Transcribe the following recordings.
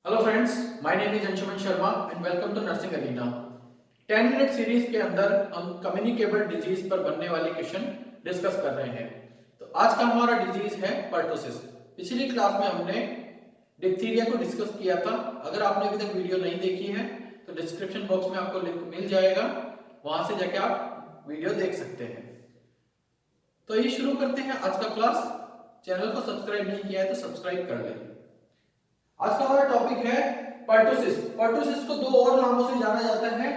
Hello friends, my name is Anshuman Sharma and welcome to nursing arena. 10 minute series के अंदर हम communicable disease पर बनने वाले क्वेश्चन डिस्कस कर रहे हैं। तो आज का हमारा डिजीज है पर्टोसिस। पिछली क्लास में हमने डिप्थीरिया को डिस्कस किया था। अगर आपने अभी तक वीडियो नहीं देखी है तो डिस्क्रिप्शन बॉक्स में आपको लिंक मिल जाएगा, वहां से जाके आप वीडियो देख सकते हैं। तो ये शुरू करते हैं आज का क्लास। चैनल को सब्सक्राइब नहीं किया है तो सब्सक्राइब कर लें। आज का हमारा टॉपिक है पर्टोसिस। पर्टोसिस को दो और नामों से जाना जाता है,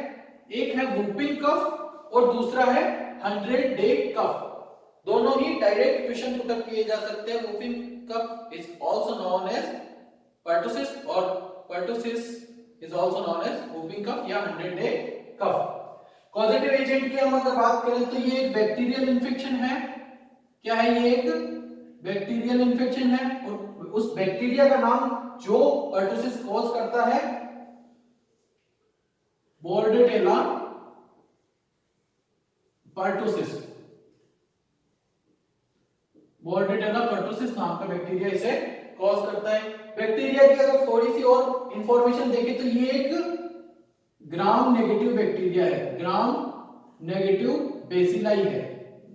एक है वुपिंग कफ और दूसरा है 100 डे कफ। दोनों ही डायरेक्ट क्वेश्चन पुट अप किए जा सकते हैं। Whooping cough is also known as pertussis और pertussis is also known as whooping cough या 100 डे कफ। कॉजेटिव एजेंट की हम अगर बात करें तो ये एक बैक्टीरियल इन्फेक्शन है। क्या है? ये एक बैक्टीरियल इन्फेक्शन है और उस बैक्टीरिया का नाम जो पर्टोसिस कॉज करता है बोर्डेटेला पर्टोसिस। बोर्डेटेला पर्टोसिस नाम का बैक्टीरिया इसे कॉज करता है। बैक्टीरिया की अगर थोड़ी सी और इंफॉर्मेशन देखें तो ये एक ग्राम नेगेटिव बैक्टीरिया है, ग्राम नेगेटिव बेसिलाई है,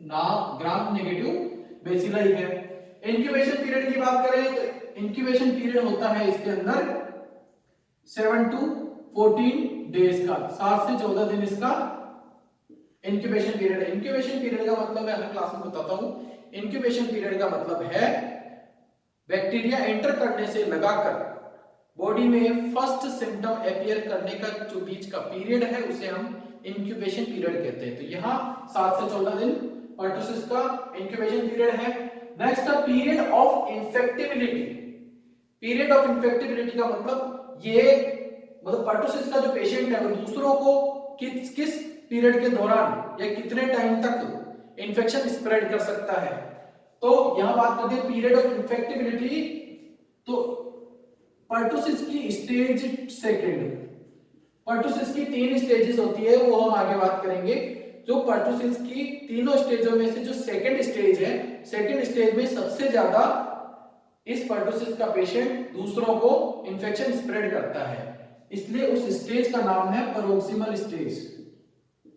नाम ग्राम नेगेटिव बेसिलाई है। इंक्यूबेशन पीरियड की बात करें तो इंक्यूबेशन पीरियड होता है इसके अंदर 7 to 14 डेज का, 7 से 14 दिन इसका इंक्यूबेशन पीरियड है। इंक्यूबेशन पीरियड का मतलब मैं हर क्लास में बताता हूं। इंक्यूबेशन पीरियड का मतलब है बैक्टीरिया एंटर करने से लगाकर बॉडी में फर्स्ट सिम्टम अपीयर करने का जो बीच का पीरियड है उसे हम इंक्यूबेशन पीरियड कहते हैं। तो यहाँ 7 से 14 दिन पर्टोसिस का इंक्यूबेशन पीरियड है। Next period of infectibility. Period of infectibility का मतलब ये पर्टोसिस का जो पेशेंट है वो दूसरों को किस किस पीरियड के दौरान या कितने टाइम तक इन्फेक्शन स्प्रेड कर सकता है। तो यहां बात करते हैं पीरियड ऑफ इन्फेक्टिबिलिटी। तो पर्टोसिस की स्टेज सेकंड, पर्टोसिस की 3 स्टेजेस होती है, वो हम आगे बात करेंगे। जो पर्टोसिस की तीनों स्टेजों में से जो सेकंड स्टेज है, सेकंड स्टेज में सबसे ज्यादा इस पर्टोसिस का पेशेंट दूसरों को इंफेक्शन स्प्रेड करता है, इसलिए उस स्टेज का नाम है पैरोक्सिमल स्टेज।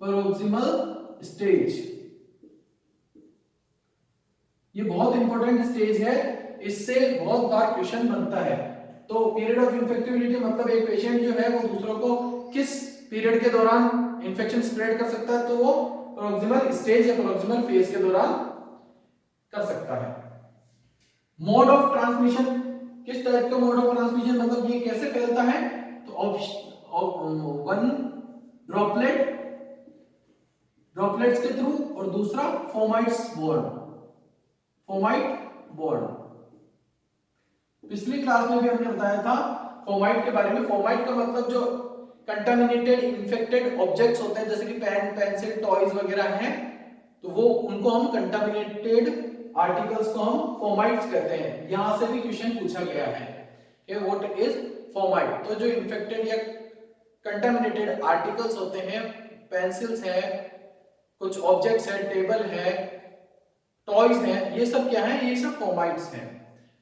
पैरोक्सिमल स्टेज ये बहुत इंपॉर्टेंट स्टेज है, इससे बहुत बार क्वेश्चन बनता है। तो पीरियड ऑफ इन्फेक्टिबिलिटी मतलब एक पेशेंट जो है वो दूसरों को किस पीरियड के दौरान इंफेक्शन स्प्रेड कर सकता है, तो वो पैरोक्सिमल स्टेज या पैरोक्सिमल फेज के दौरान कर सकता है। मोड ऑफ ट्रांसमिशन, किस टाइप का मोड ऑफ ट्रांसमिशन, मतलब ये कैसे फैलता है? तो वन ड्रॉपलेट्स के थ्रू और दूसरा फोमाइट्स बोर्न, फोमाइट बोर्न। पिछली क्लास में भी हमने बताया था फोमाइट के बारे में। फोमाइट का मतलब जो कंटामिनेटेड इन्फेक्टेड ऑब्जेक्ट्स होते हैं जैसे कि पेन, पेंसिल, टॉयज वगैरह हैं, तो वो उनको हम कंटामिनेटेड आर्टिकल्स को हम फोमाइट्स कहते हैं। यहां से भी क्वेश्चन पूछा गया है कि व्हाट इज फोमाइट। तो जो इन्फेक्टेड या कंटामिनेटेड आर्टिकल्स होते हैं, पेंसिल्स है, कुछ ऑब्जेक्ट्स है, टेबल है, टॉयज है, ये सब क्या है? ये सब फोमाइट्स हैं।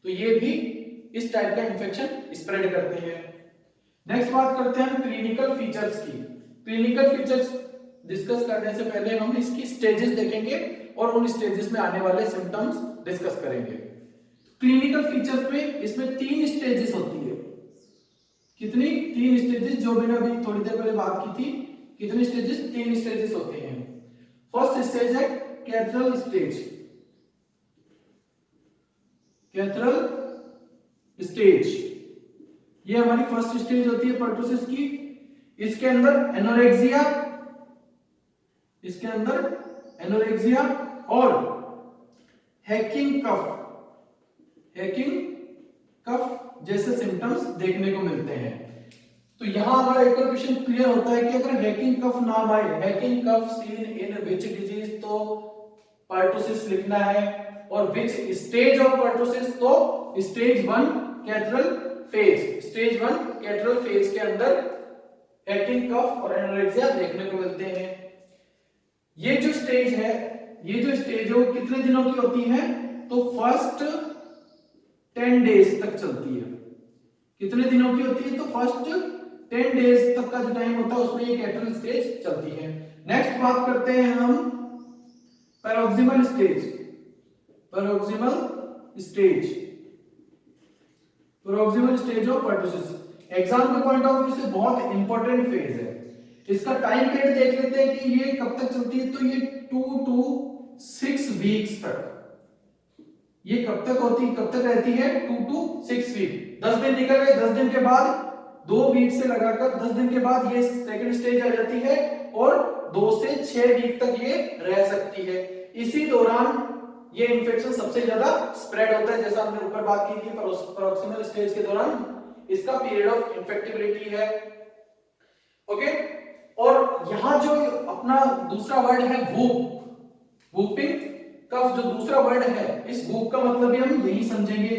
तो ये भी इस टाइप का इंफेक्शन स्प्रेड करते हैं। नेक्स्ट बात करते हैं क्लिनिकल फीचर्स की। क्लिनिकल फीचर्स डिस्कस करने से पहले हम इसकी स्टेजेस देखेंगे और उन स्टेजेस में आने वाले सिम्टम्स डिस्कस करेंगे। क्लिनिकल फीचर्स में इसमें 3 स्टेजेस होती है। कितनी? 3 स्टेजेस, जो मैंने अभी थोड़ी देर पहले बात की थी। कितनी स्टेजेस? 3 स्टेजेस होते हैं। फर्स्ट स्टेज है कैथरल स्टेज। कैथरल स्टेज ये हमारी फर्स्ट स्टेज होती है पर्टोसिस की। इसके अंदर एनोरेक्सिया, इसके अंदर एनोरेक्सिया और हैकिंग कफ, हैकिंग कफ जैसे सिम्टम्स देखने को मिलते हैं। तो यहां हमारा एक और क्वेश्चन क्लियर होता है कि अगर हैकिंग कफ नाम आए, hacking cough seen in which disease, तो पर्टोसिस लिखना है। और विच स्टेज ऑफ पर्टोसिस, तो stage 1 catarrhal phase, stage 1 catarrhal phase के अंदर हैकिंग कफ और एनोरेक्सिया देखने को मिलते हैं। ये जो स्टेज है, ये जो स्टेज है वो कितने दिनों की होती है? तो फर्स्ट 10 डेज तक चलती है। कितने दिनों की होती है? तो फर्स्ट 10 डेज तक का जो टाइम होता है उसमें ये कैटरल स्टेज चलती है। नेक्स्ट बात करते हैं हम paroxysmal stage. Paroxysmal stage, paroxysmal stage of pertussis exam के पॉइंट ऑफ व्यू से बहुत इंपॉर्टेंट फेज है। इसका टाइम पीरियड देख लेते हैं कि ये कब तक चलती है। तो ये 2 to 6 वीक्स तक, ये कब तक होती, कब तक रहती है? 2 to 6 वीक। 10 दिन निकल गए, 10 दिन के बाद 2 वीक से लगाकर 10 दिन के बाद ये सेकंड स्टेज आ जाती है और 2 से 6 वीक तक ये रह सकती है। इसी दौरान ये इन्फेक्शन सबसे ज्यादा स्प्रेड होता है, जैसा हमने ऊपर बात की थी। पैरोक्सिमल स्टेज के दौरान इसका पीरियड ऑफ इंफेक्टिबिलिटी है। ओके, और यहां जो अपना दूसरा वर्ड है वूप, वूपिंग कफ, जो दूसरा वर्ड है, इस वूप का मतलब भी हम यही समझेंगे।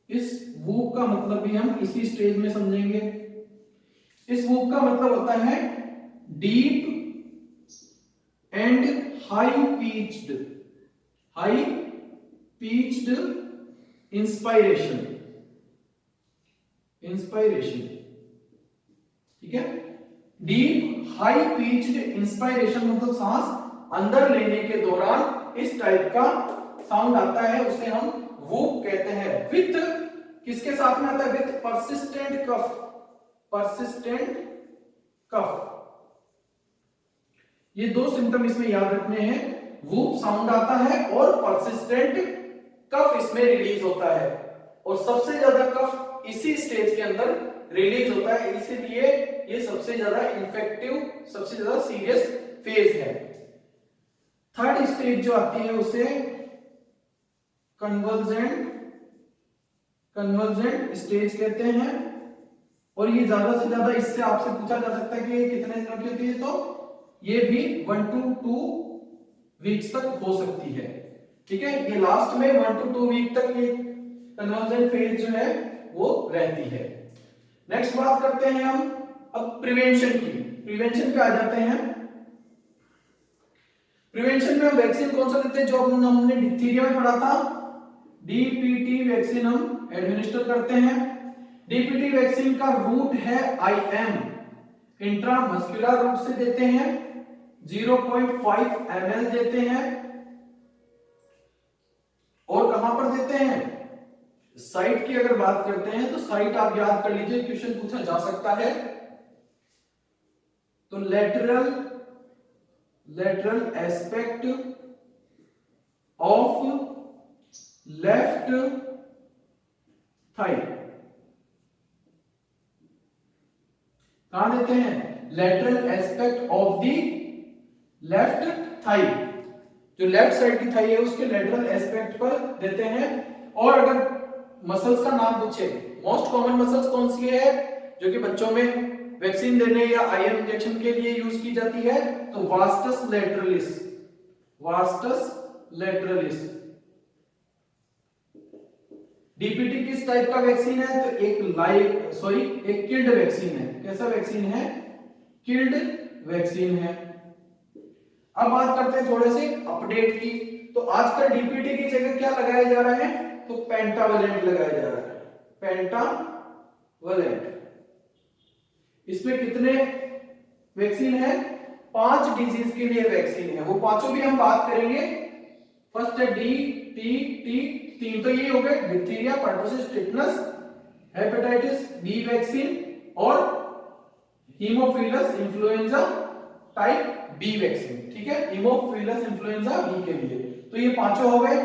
इस वूप का मतलब भी हम इसी स्टेज में समझेंगे। इस वूप का मतलब होता है deep and high pitched inspiration, ठीक है। डीप हाई पिच्ड इंस्पायरेशन मतलब सांस अंदर लेने के दौरान इस टाइप का साउंड आता है, उसे हम वूप कहते हैं। विथ किसके साथ में आता है? विथ परसिस्टेंट कफ, परसिस्टेंट कफ। ये दो सिम्टम इसमें याद रखने हैं, वूप साउंड आता है और परसिस्टेंट कफ इसमें रिलीज होता है। और सबसे ज्यादा कफ इसी स्टेज के अंदर रिलीज होता है, इसीलिए ये सबसे ज्यादा इन्फेक्टिव, सबसे ज्यादा सीरियस फेज है। थर्ड स्टेज जो आती है उसे कन्वर्जेंट स्टेज कहते हैं। और ये ज्यादा से ज्यादा इससे आपसे पूछा जा सकता है कि ये कितने दिनों की होती है, तो ये भी 1 to 2 वीक्स तक हो सकती है, ठीक है। ये लास्ट में 1 to 2 वीक तक ये कन्वर्जेंट फेज जो है वो रहती है। नेक्स्ट बात करते हैं हम अब प्रिवेंशन की। प्रिवेंशन पे आ जाते हैं। प्रिवेंशन में हम वैक्सीन कौन सा देते हैं? जो हमने डिप्थीरिया में पढ़ा था, डीपीटी वैक्सीन हम एडमिनिस्टर करते हैं। डीपीटी वैक्सीन का रूट है IM, इंट्रामस्कुलर रूट से देते हैं। 0.5 ml देते हैं। और कहां पर देते हैं? साइट की अगर बात करते हैं तो साइट आप याद कर लीजिए, क्वेश्चन पूछा जा सकता है। तो lateral aspect of left thigh, कहां देते हैं? Lateral aspect of the left thigh, जो लेफ्ट साइड की थाई है उसके लेटरल एस्पेक्ट पर देते हैं। और अगर मसल्स का नाम पूछे, मोस्ट कॉमन मसल्स कौन सी है जो कि बच्चों में वैक्सीन देने या आईएम इंजेक्शन के लिए यूज की जाती है? तो वास्टस लैटरलिस, वास्टस लैटरलिस। डीपीटी किस टाइप का वैक्सीन है? तो एक किल्ड वैक्सीन है। कैसा वैक्सीन है? किल्ड वैक्सीन है। अब बात करते हैं थोड़े से अपडेट की। तो आजकल डीपीटी की जगह क्या लगाया जा रहा है? तो पेंटावलेंट लगाया जा रहा है, पेंटावलेंट। इसमें कितने वैक्सीन है? 5 डिजीज के लिए वैक्सीन है, वो पांचों भी हम बात करेंगे। फर्स्ट है डी टी टी, 3 तो ये हो गए, diphtheria, pertussis, tetanus, hepatitis B vaccine और haemophilus influenza type B vaccine, ठीक है, हीमोफिलस इन्फ्लुएंजा बी के लिए। तो ये पांचों हो गए।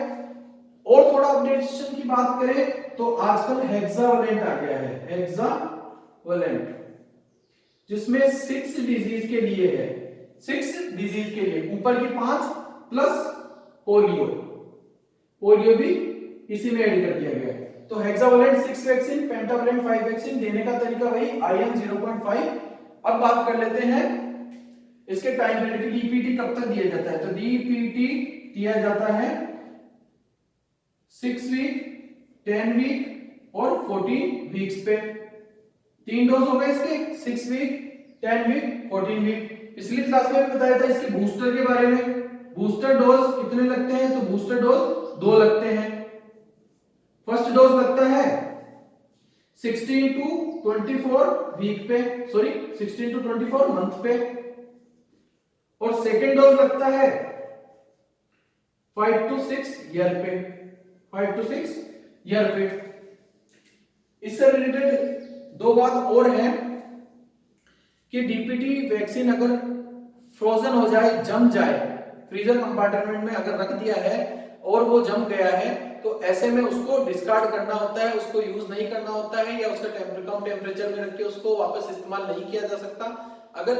और थोड़ा अपडेशन की बात करें तो आजकल हेक्सावलेंट आ गया है, हेक्सावलेंट, जिसमें 6 डिजीज के लिए है, 6 डिजीज के लिए, ऊपर की 5 प्लस पोलियो, पोलियो भी इसी में ऐड कर दिया गया है। तो हेक्सावलेंट 6 वैक्सीन, पेंटावलेंट 5 वैक्सीन। देने का तरीका वही, IM 0.5। अब बात कर लेते हैं इसके टाइम पीरियड की। डीपीटी कब तक दिया जाता है? तो डीपीटी दिया जाता है 6 वीक, 10 वीक और 14 वीक्स पे। 3 डोज हो गए इसके, 6 वीक, 10 वीक, 14 वीक। पिछली क्लास में भी बताया था इसके बूस्टर के बारे में। बूस्टर डोज कितने लगते हैं? तो बूस्टर डोज 2 लगते हैं। फर्स्ट डोज लगता है 16 टू 24 वीक पे, सॉरी 16 टू 24 मंथ पे, और सेकेंड डोज लगता है 5 टू 6 ईयर पे, 5 टू 6 ईयर पे। इससे रिलेटेड दो बात और है कि डीपीटी वैक्सीन अगर फ्रोजन हो जाए, जम जाए, फ्रीजर कंपार्टमेंट में अगर रख दिया है और वो जम गया है, तो ऐसे में उसको डिस्कार्ड करना होता है, उसको यूज नहीं करना होता है, या उसका कम टेम्परेचर में रख के उसको वापस इस्तेमाल नहीं किया जा सकता। अगर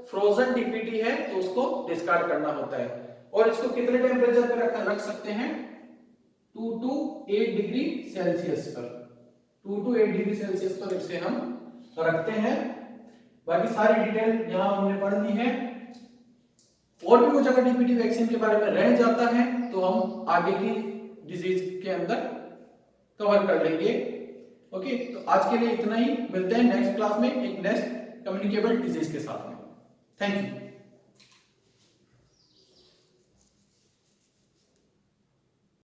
फ्रोजन डीपीटी है तो उसको डिस्कार्ड करना होता है। और इसको कितने टेम्परेचर पे रख सकते हैं? 2 टू 8 डिग्री सेल्सियस पर, 2 टू 8 डिग्री सेल्सियस पर इसे हम रखते हैं। बाकी सारी डिटेल यहां हमने पढ़ ली है। और भी कुछ अगर डीपीटी वैक्सीन के बारे में रह जाता है तो हम आगे की डिजीज के अंदर कवर कर लेंगे। ओके, तो आज के लिए इतना ही। मिलते हैं नेक्स्ट क्लास में एक नेक्स्ट कम्युनिकेबल डिजीज के साथ में। Thank you.